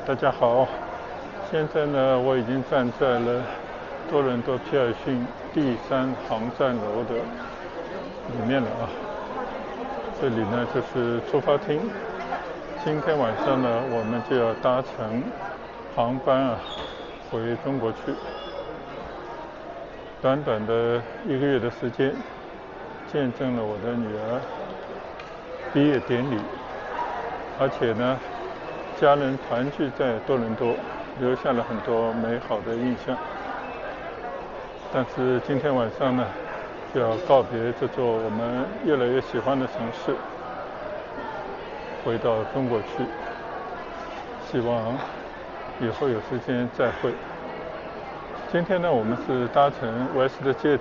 大家好。现在呢，我已经站在了多伦多皮尔逊第3航站楼的里面了啊。这里呢就是出发厅。今天晚上呢，我们就要搭乘航班回中国去。短短的1个月的时间，见证了我的女儿毕业典礼，而且呢，家人团聚在多伦多，留下了很多美好的印象。但是今天晚上呢，就要告别这座我们越来越喜欢的城市，回到中国去。希望以后有时间再会。今天呢，我们是搭乘 WestJet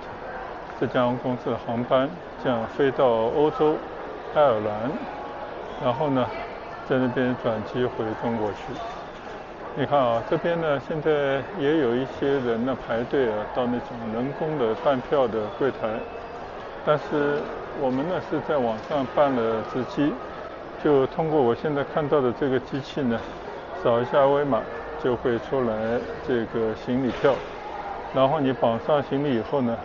这家公司的航班，这样飞到欧洲爱尔兰，然后呢，在那边转机回中国去。你看啊，这边呢现在也有一些人呢排队到那种人工的办票的柜台，但是我们呢是在网上办了值机，就通过我现在看到的这个机器呢，扫一下二维码就会出来这个行李票，然后你绑上行李以后呢，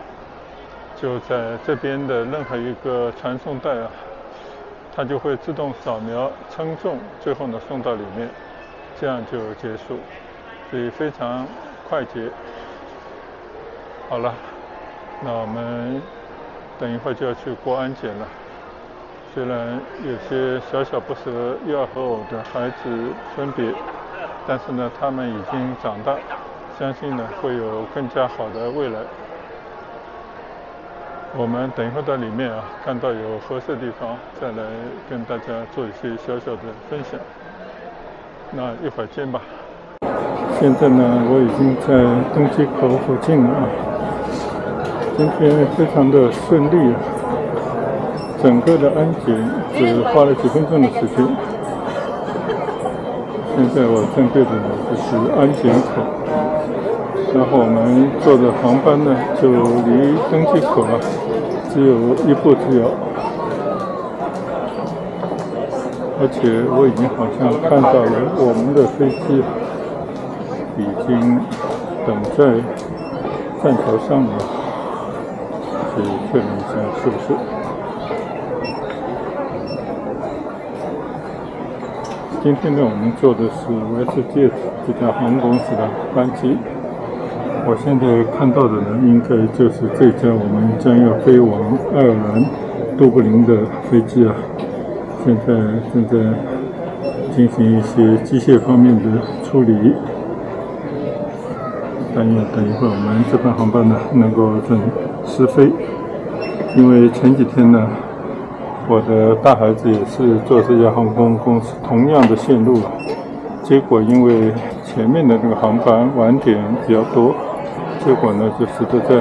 就在这边的任何一个传送带它就会自动扫描称重，最后呢送到里面，这样就结束，所以非常快捷。好了，那我们等一会儿就要去过安检了。虽然有些小小不舍要和我的孩子分别，但是呢，他们已经长大，相信呢会有更加好的未来。我们等一会儿到里面看到有合适的地方，再来跟大家做一些小小的分享。那一会儿见吧。现在呢，我已经在登机口附近了今天非常的顺利整个的安检只花了几分钟的时间。现在我正对的呢就是安检口，然后我们坐的航班呢就离登机口只有1步之遥，而且我已经好像看到了我们的飞机已经等在站台上了，可以确认一下是不是。今天呢，我们坐的是 WestJet 这家航空公司的班机。我现在看到的呢，应该就是这架我们将要飞往爱尔兰都柏林的飞机现在正在进行一些机械方面的处理。但愿等一会儿我们这班航班呢能够准时飞，因为前几天呢，我的大孩子也是坐这家航空公司同样的线路结果因为前面的那个航班晚点比较多，结果呢就使得在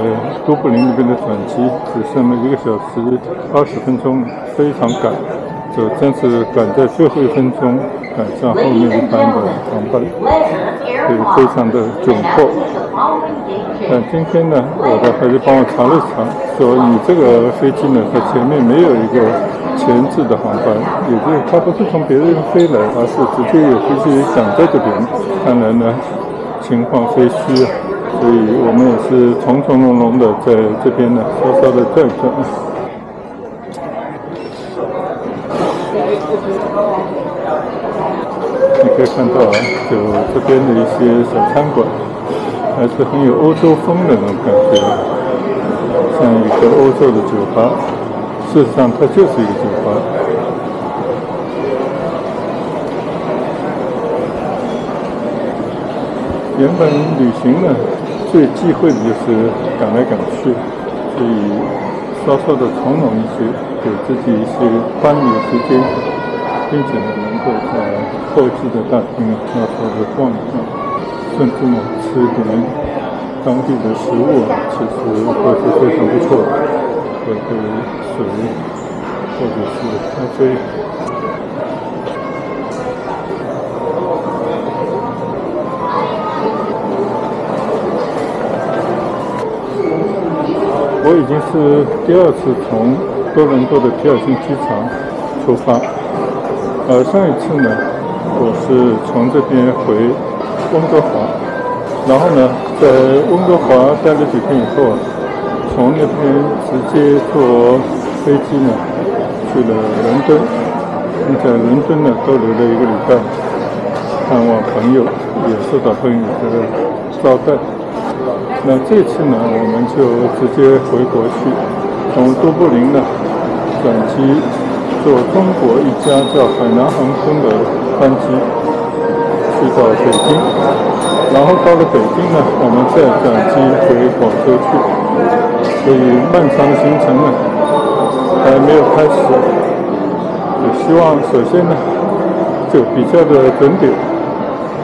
都柏林那边的转机只剩了1个小时20分钟，非常赶，就真是赶在最后1分钟赶上后面一班的航班，所以非常的窘迫。但今天呢，我的孩子帮我查了查，说你这个飞机呢，它前面没有一个前置的航班，也就是它不是从别的地方飞来，而是直接有飞机挡在这边。看来呢，情况非虚所以我们也是从从容容的在这边呢稍稍的转转。你可以看到就这边的一些小餐馆，还是很有欧洲风的那种感觉，像一个欧洲的酒吧。事实上，它就是一个酒吧。原本旅行呢，最忌讳的就是赶来赶去，所以稍稍的从容一些，给自己一些宽裕的时间，并且呢，能够在候机的大厅稍稍的逛一逛，甚至呢吃点当地的食物其实都是非常不错的，喝杯水或者是咖啡。我已经是第2次从多伦多的皮尔逊机场出发，上一次呢，我我是从这边回温哥华，然后呢，在温哥华待了几天以后，从那边直接坐飞机呢去了伦敦。在伦敦呢逗留了1个礼拜，看望朋友，也受到朋友的招待。那这次呢，我们就直接回国去，从都柏林呢转机坐中国一家叫海南航空的班机去到北京，然后到了北京呢，我们再转机回广州去。所以漫长的行程呢还没有开始，也希望首先呢就比较的准点，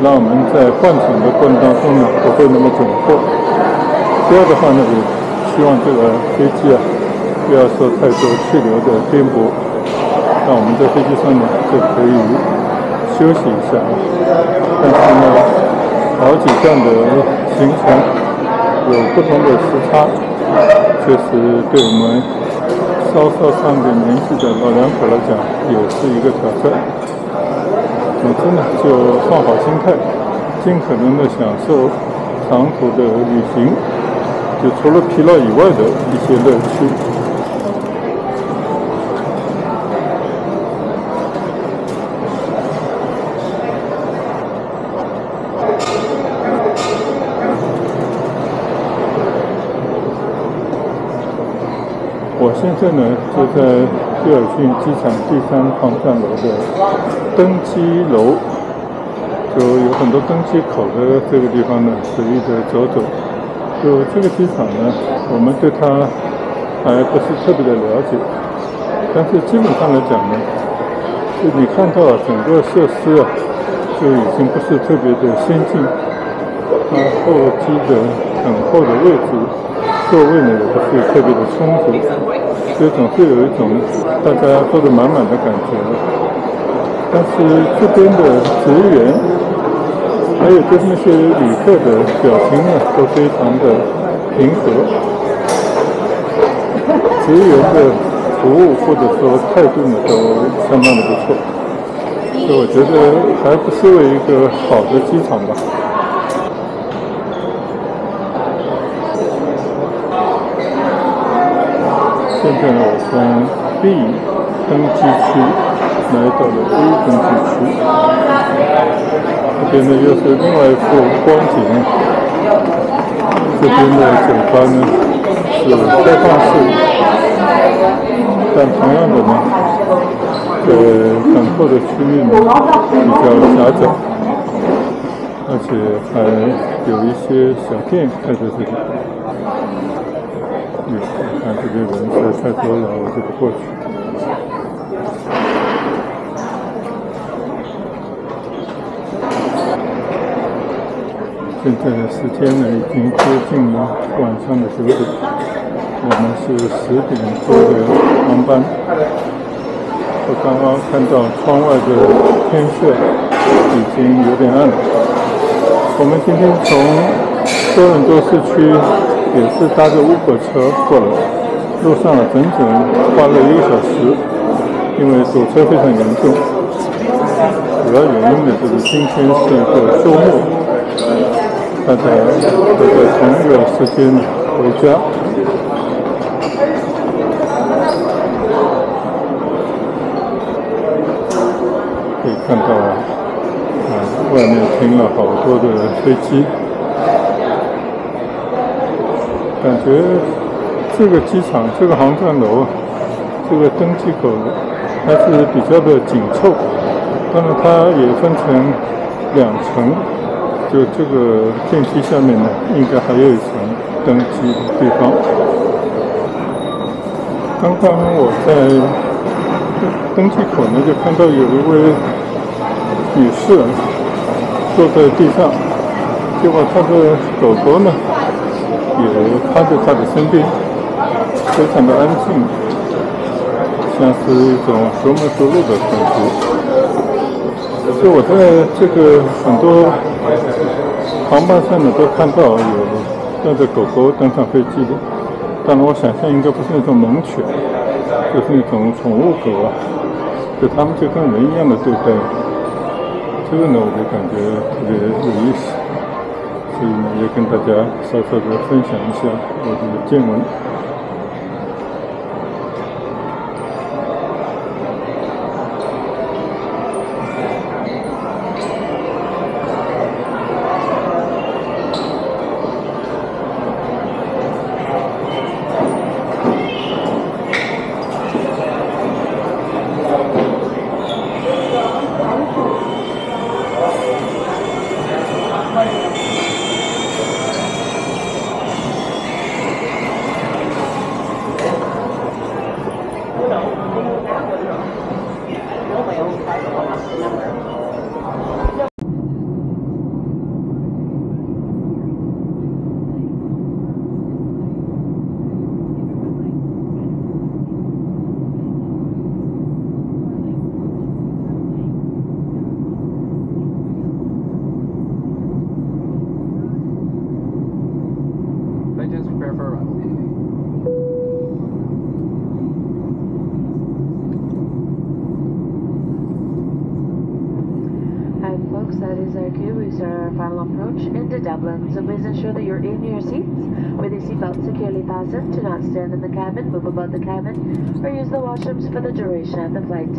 让我们在换乘的过程当中呢不会那么窘迫。第二的话呢，也希望这个飞机不要受太多气流的颠簸，让我们在飞机上呢就可以休息一下。但是呢，好几站的行程有不同的时差，确实对我们稍上点年纪的老两口来讲也是一个挑战。总之呢，就放好心态，尽可能的享受长途的旅行，就除了疲劳以外的一些乐趣。我现在呢就在希尔逊机场第3航站楼的登机楼，就有很多登机口的这个地方呢，随意的走走。就这个机场呢，我们对它还不是特别的了解，但是基本上来讲呢，就你看到整个设施就已经不是特别的先进，它候机的等候的位置。座位呢也不是特别的充足，所以总是有一种大家坐得满满的感觉。但是这边的职员，还有就是那些旅客的表情呢，都非常的平和。职员的服务或者说态度呢，都相当的不错。所以我觉得还不失为一个好的机场吧。现在呢，我从 B 登机区来到了 A 登机区，这边呢又是另外一幅光景。这边的酒吧呢是开放式，但同样的呢，等候的区域呢比较狭窄，而且还有一些小店开在这里。看这边人实在太多了，我就不过去。现在的时间呢已经接近了晚上的9点，我们是10点多的航班。我刚刚看到窗外的天色已经有点暗了。我们今天从多伦多市区也是搭着Uber车过来，路上整整花了1个小时，因为堵车非常严重。主要原因呢就是今天是一个周末，大家都在同一个时间回家。可以看到外面停了好多的飞机。感觉这个机场、这个航站楼、这个登机口还是比较的紧凑。当然，它也分成2层，就这个电梯下面呢，应该还有一层登机的地方。刚刚我在登机口呢，就看到有一位女士坐在地上，结果她的狗狗呢也趴在他的身边，非常的安静，像是一种熟门熟路的感觉。所以我在这个很多航班上呢都看到有带着狗狗登上飞机的，当然我想象应该不是那种猛犬，就是那种宠物狗就他们就跟人一样的对待。这个呢，我就感觉特别有意思，所以呢，也跟大家稍稍的分享一下我的见闻。Prepare for a run. And folks, that is our cue. We start our final approach into Dublin. So please ensure that you're in your seats with your seatbelt securely fastened. Do not stand in the cabin, move about the cabin, or use the washrooms for the duration of the flight.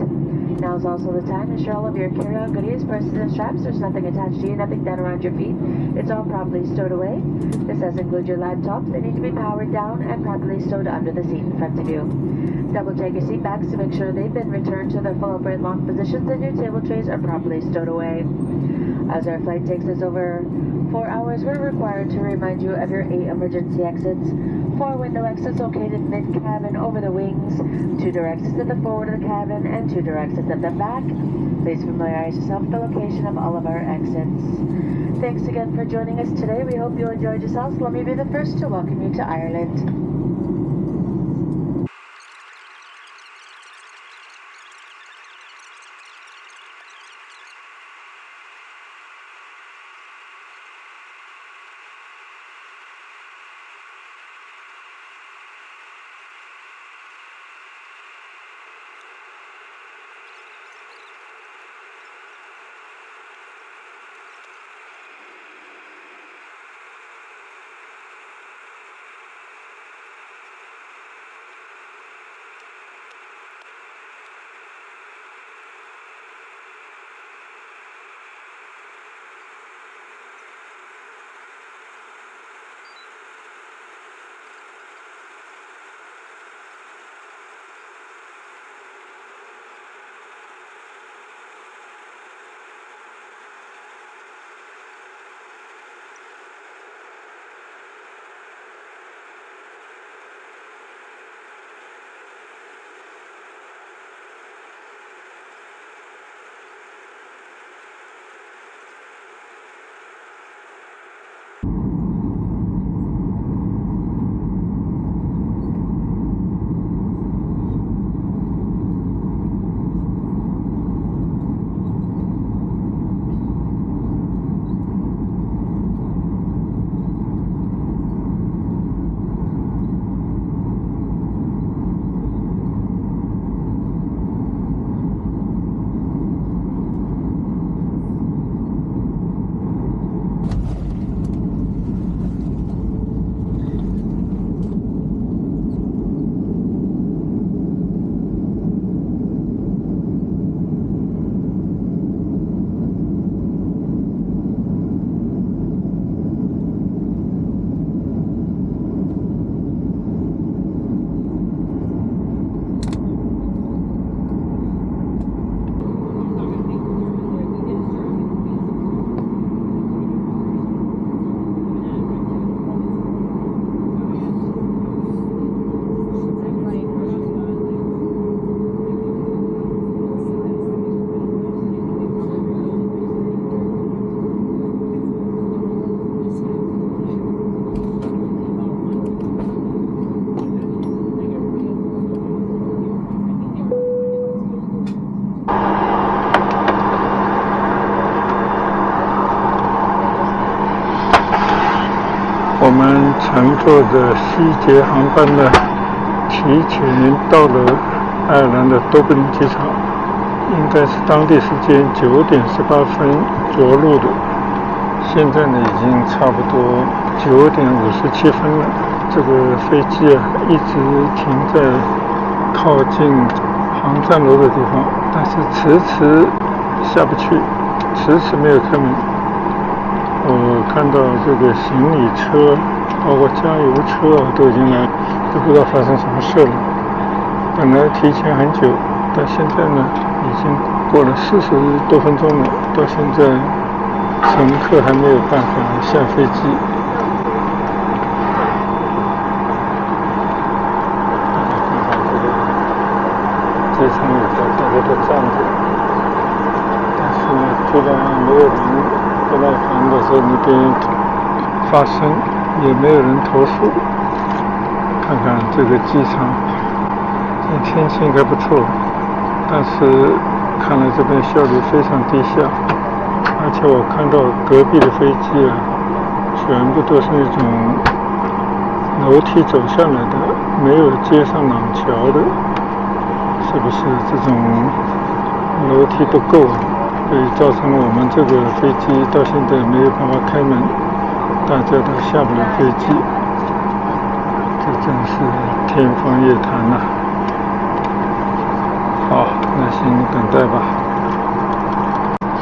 Now is also the time to ensure all of your carry-on goodies, purses, and straps. There's nothing attached to you, nothing down around your feet. It's all properly stowed away. This does include your laptops. They need to be powered down and properly stowed under the seat in front of you. Double check your seat backs to make sure they've been returned to their full upright lock positions and your table trays are properly stowed away. As our flight takes us over 4 hours, we're required to remind you of your 8 emergency exits. 4 window exits located mid-cabin over the wings, 2 door exits at the forward of the cabin, and 2 door exits at the back. Please familiarize yourself with the location of all of our exits. Thanks again for joining us today. We hope you enjoyed yourselves. Let me be the first to welcome you to Ireland.我们乘坐着西捷航班呢，提前到了爱尔兰的多布林机场。应该是当地时间9点18分着陆的，现在呢已经差不多9点57分了。这个飞机啊一直停在靠近航站楼的地方，但是迟迟下不去，迟迟没有开门。我看到这个行李车包括加油车啊都已经来，都不知道发生什么事了。本来提前很久，但现在呢已经过了40多分钟了，到现在乘客还没有办法下飞机。机场里头大家都站着，但是呢居然没有人不耐烦的在那边发声，也没有人投诉。看看这个机场，这天气应该不错，但是看来这边效率非常低下，而且我看到隔壁的飞机啊，全部都是那种楼梯走下来的，没有接上廊桥的。是不是这种楼梯不够，所以造成了我们这个飞机到现在没有办法开门，大家都下不了飞机，这真是天方夜谭呐！好，耐心等待吧。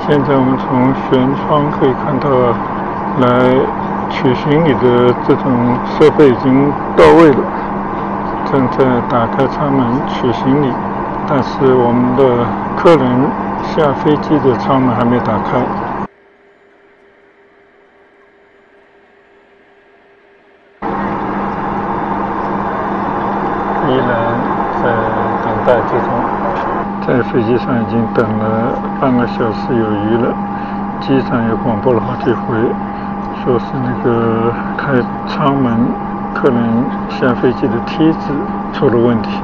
现在我们从舷窗可以看到，来取行李的这种设备已经到位了，正在打开舱门取行李。但是我们的客人下飞机的舱门还没打开。依然在等待之中，在飞机上已经等了半个小时有余了。机长也广播了好几回，说是那个开舱门客人下飞机的梯子出了问题。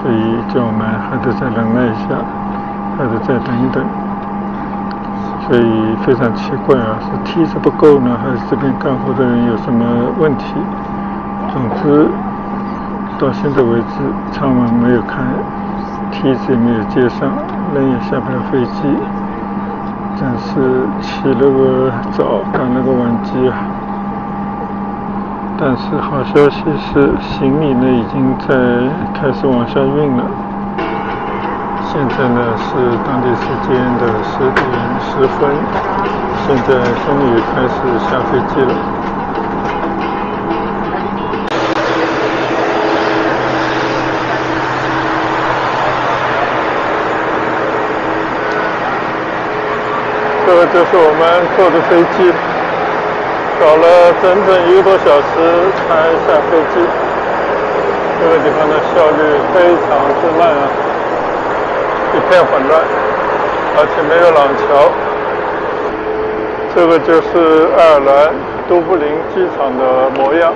所以叫我们还得再忍耐一下，还得再等一等。所以非常奇怪啊，是梯子不够呢，还是这边干活的人有什么问题？总之，到现在为止，舱门没有开，梯子也没有接上，人也下不了飞机，真是起了个早，赶了个晚机啊！但是好消息是，行李呢已经在开始往下运了。现在呢是当地时间的10点10分，现在终于开始下飞机了。这个就是我们坐的飞机。搞了整整1个多小时才下飞机，这个地方的效率非常之慢啊，一片混乱，而且没有廊桥。这个就是爱尔兰都柏林机场的模样。